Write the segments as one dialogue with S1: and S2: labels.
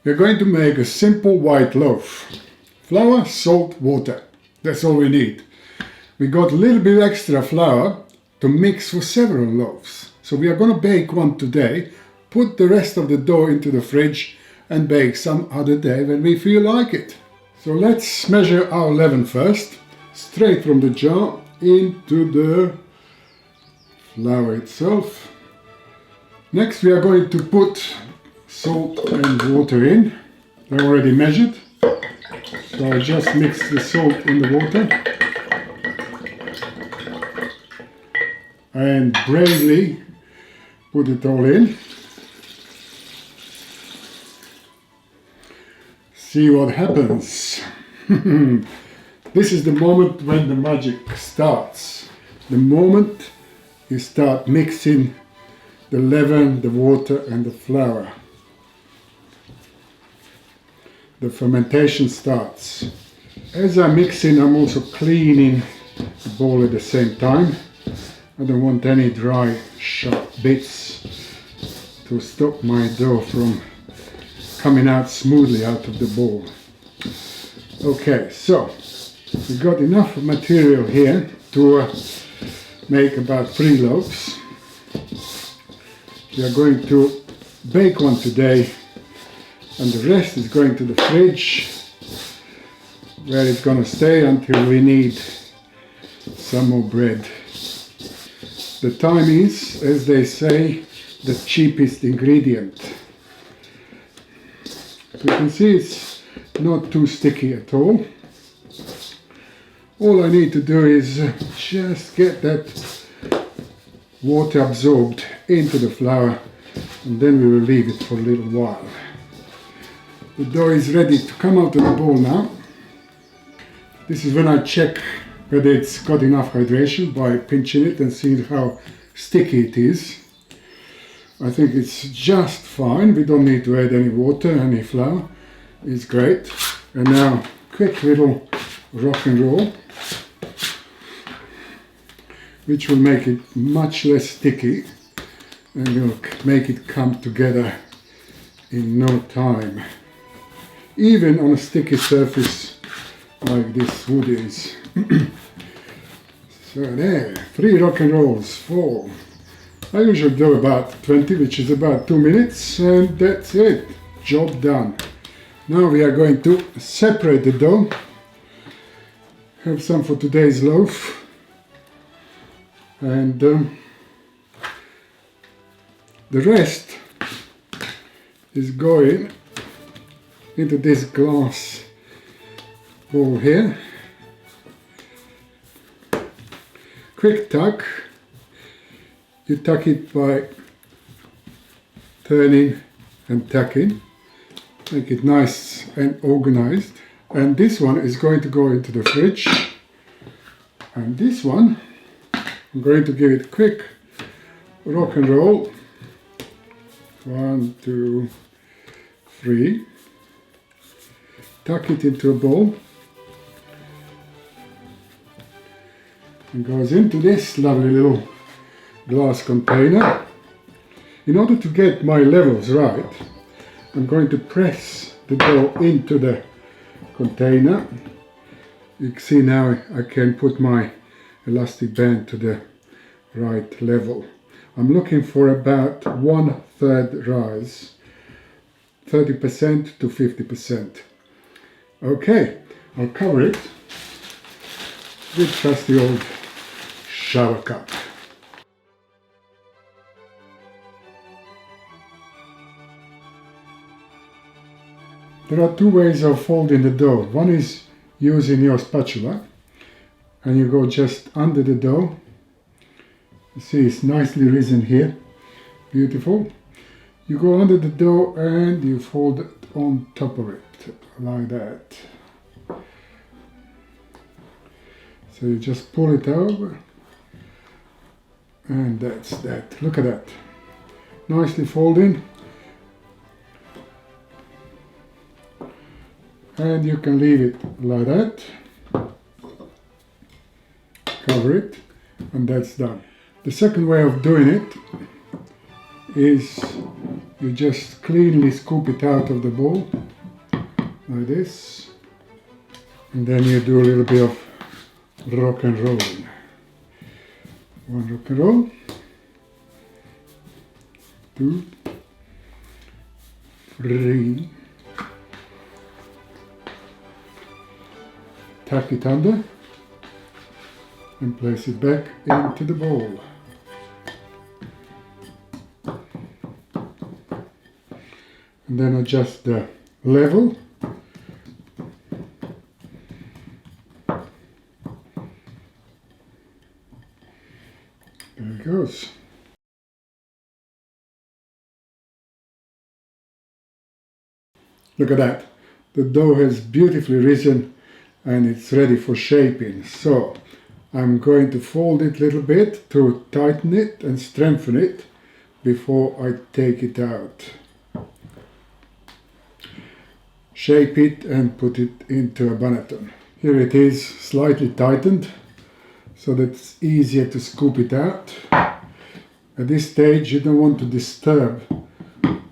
S1: We're going to make a simple white loaf. Flour, salt, water. That's all we need. We got a little bit extra flour to mix for several loaves. So we are going to bake one today, put the rest of the dough into the fridge and bake some other day when we feel like it. So let's measure our leaven first, straight from the jar into the flour itself. Next we are going to put salt and water in. They're already measured. So I just mix the salt in the water and bravely put it all in. See what happens. This is the moment when the magic starts. The moment you start mixing the leaven, the water and the flour. The fermentation starts. As I'm mixing, I'm also cleaning the bowl at the same time. I don't want any dry, sharp bits to stop my dough from coming out smoothly out of the bowl. Okay, so we got enough material here to make about 3 loaves. We are going to bake one today and the rest is going to the fridge where it's going to stay until we need some more bread. The time is, as they say, the cheapest ingredient. So you can see it's not too sticky at all. All I need to do is just get that water absorbed into the flour and then we will leave it for a little while. The dough is ready to come out of the bowl now. This is when I check whether it's got enough hydration by pinching it and seeing how sticky it is. I think it's just fine. We don't need to add any water, any flour. It's great. And now, quick little rock and roll, which will make it much less sticky and will make it come together in no time. Even on a sticky surface like this wood is. So there, 3 rock and rolls, 4. I usually do about 20, which is about 2 minutes, and that's it. Job done. Now we are going to separate the dough. Have some for today's loaf. And the rest is going into this glass bowl here. Quick tuck. You tuck it by turning and tucking, make it nice and organized. And this one is going to go into the fridge. And this one, I'm going to give it a quick rock and roll. 1, 2, 3. Tuck it into a bowl. And goes into this lovely little glass container. In order to get my levels right, I'm going to press the dough into the container. You can see now I can put my elastic band to the right level. I'm looking for about 1/3 rise, 30% to 50%. Okay, I'll cover it with trusty old shower cup. There are 2 ways of folding the dough. One is using your spatula and you go just under the dough. You see it's nicely risen here. Beautiful. You go under the dough and you fold it on top of it like that. So you just pull it over and that's that. Look at that. Nicely folding. And you can leave it like that, cover it, and that's done. The second way of doing it is You just cleanly scoop it out of the bowl like this, and then you do a little bit of rock and rolling. One rock and roll, two, three, tuck it under and place it back into the bowl. And then adjust the level. There it goes. Look at that. The dough has beautifully risen and it's ready for shaping. So I'm going to fold it a little bit to tighten it and strengthen it before I take it out. Shape it and put it into a banneton. Here it is, slightly tightened, so that it's easier to scoop it out. At this stage you don't want to disturb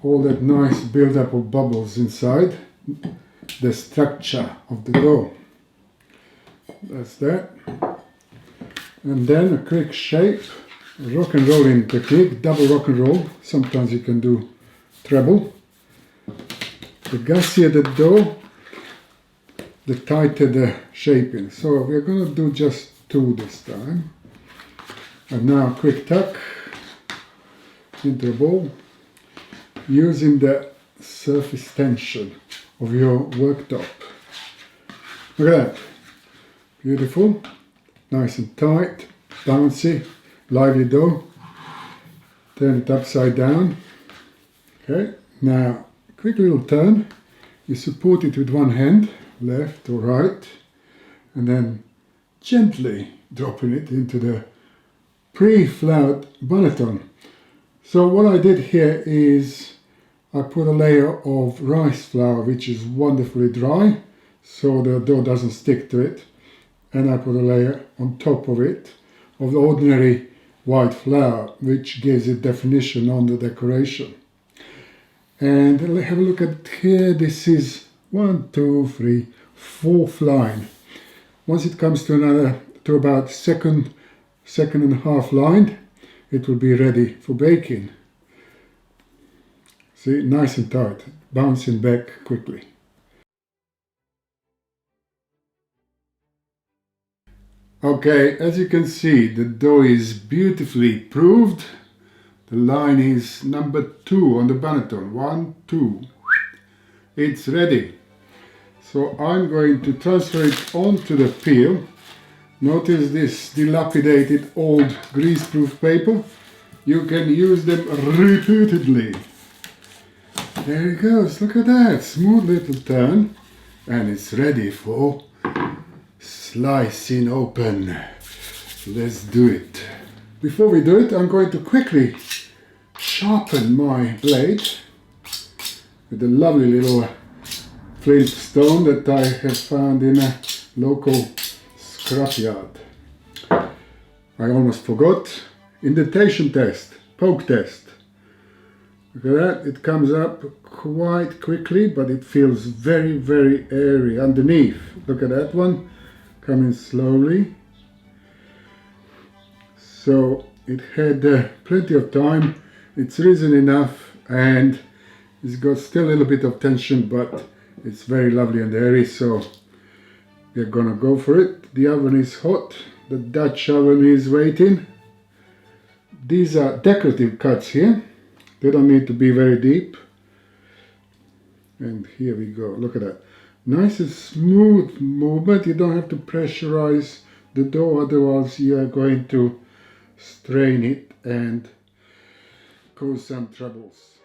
S1: all that nice build-up of bubbles inside the structure of the dough. That's that. And then a quick shape, rock and rolling technique, double rock and roll. Sometimes you can do treble. The gassier the dough, the tighter the shaping. So we're going to do just two this time. And now quick tuck into a bowl, using the surface tension of your worktop. Look at that. Beautiful. Nice and tight, bouncy, lively dough. Turn it upside down. Okay, now quick little turn. You support it with one hand, left or right, and then gently dropping it into the pre-floured banneton. So what I did here is I put a layer of rice flour, which is wonderfully dry, so the dough doesn't stick to it, and I put a layer on top of it of the ordinary white flour, which gives it definition on the decoration. And have a look at here. This is 1, 2, 3, 4th line. Once it comes to about second and a half line, it will be ready for baking. See, nice and tight, bouncing back quickly. Okay, as you can see, the dough is beautifully proved. The line is number 2 on the banneton. 1, 2. It's ready. So I'm going to transfer it onto the peel. Notice this dilapidated old greaseproof paper. You can use them repeatedly. There it goes. Look at that. Smooth little turn. And it's ready for slicing open. Let's do it. Before we do it, I'm going to quickly sharpen my blade with a lovely little flint stone that I have found in a local scrapyard. I almost forgot. Indentation test, poke test. Look at that, it comes up quite quickly, but it feels very, very airy underneath. Look at that one, coming slowly. So it had plenty of time, it's risen enough, and it's got still a little bit of tension, but it's very lovely and airy, so we're gonna go for it. The oven is hot, the Dutch oven is waiting. These are decorative cuts here, they don't need to be very deep. And here we go, look at that. Nice and smooth movement, you don't have to pressurize the dough, otherwise you are going to strain it and cause some troubles.